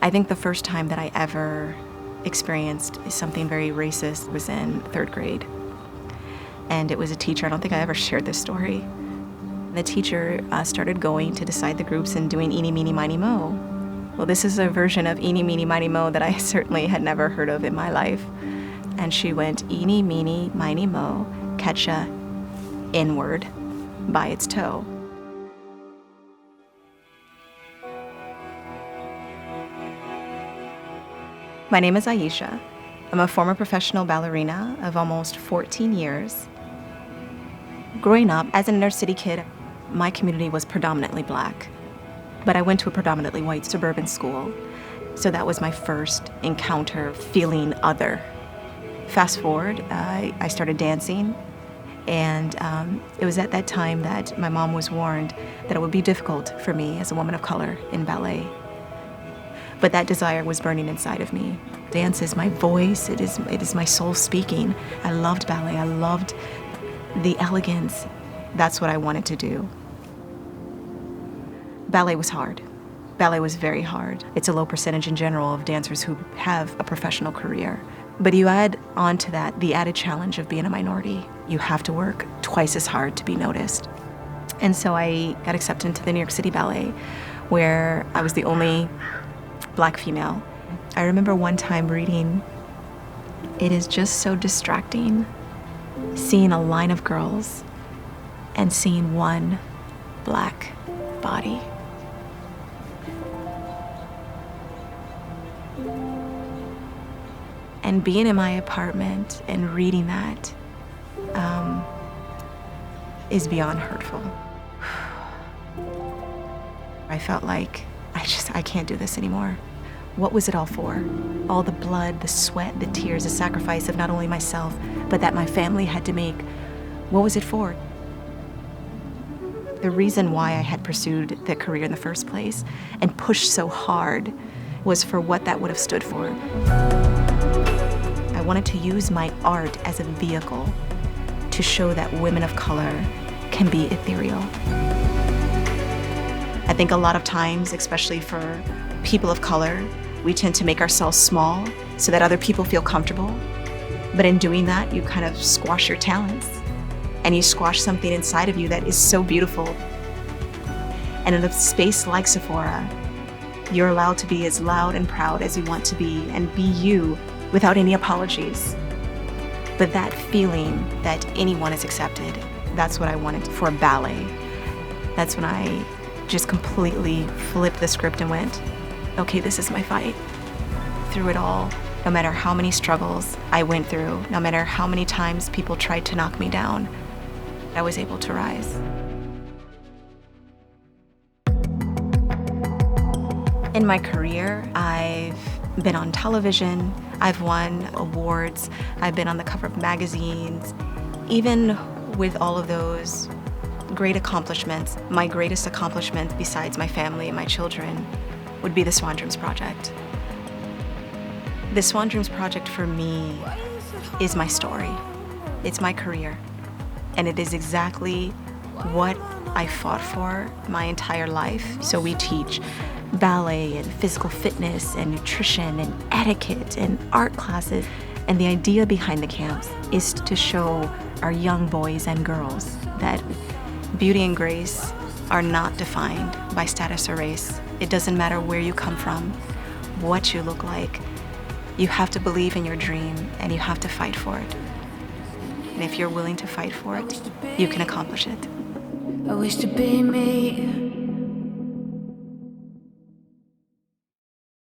I think the first time that I ever experienced something very racist was in 3rd grade. And it was a teacher, I don't think I ever shared this story. The teacher started going to decide the groups and doing eeny, meeny, miny, moe. Well, this is a version of eeny, meeny, miny, moe that I certainly had never heard of in my life. And she went eeny, meeny, miny, moe, catch a inward by its toe. My name is Aesha. I'm a former professional ballerina of almost 14 years. Growing up as an inner city kid, my community was predominantly Black, but I went to a predominantly white suburban school, so that was my first encounter feeling other. Fast forward, I started dancing, and it was at that time that my mom was warned that it would be difficult for me as a woman of color in ballet. But that desire was burning inside of me. Dance is my voice, it is my soul speaking. I loved ballet, I loved the elegance. That's what I wanted to do. Ballet was hard. Ballet was very hard. It's a low percentage in general of dancers who have a professional career. But you add on to that the added challenge of being a minority. You have to work twice as hard to be noticed. And so I got accepted into the New York City Ballet, where I was the only Black female. I remember one time reading, "It is just so distracting seeing a line of girls and seeing one Black body." And being in my apartment and reading that is beyond hurtful. I felt like I can't do this anymore. What was it all for? All the blood, the sweat, the tears, the sacrifice of not only myself, but that my family had to make. What was it for? The reason why I had pursued the career in the first place and pushed so hard was for what that would have stood for. I wanted to use my art as a vehicle to show that women of color can be ethereal. I think a lot of times, especially for people of color, we tend to make ourselves small so that other people feel comfortable. But in doing that, you kind of squash your talents and you squash something inside of you that is so beautiful. And in a space like Sephora, you're allowed to be as loud and proud as you want to be and be you without any apologies. But that feeling that anyone is accepted, that's what I wanted for ballet. That's when I just completely flipped the script and went, okay, this is my fight. Through it all, no matter how many struggles I went through, no matter how many times people tried to knock me down, I was able to rise. In my career, I've been on television, I've won awards, I've been on the cover of magazines. Even with all of those great accomplishments, my greatest accomplishment besides my family and my children would be the Swan Dreams Project. The Swan Dreams Project for me is my story. It's my career. And it is exactly what I fought for my entire life. So we teach ballet and physical fitness and nutrition and etiquette and art classes. And the idea behind the camps is to show our young boys and girls that beauty and grace are not defined by status or race. It doesn't matter where you come from, what you look like. You have to believe in your dream and you have to fight for it. And if you're willing to fight for it, you can accomplish it. I wish to be me.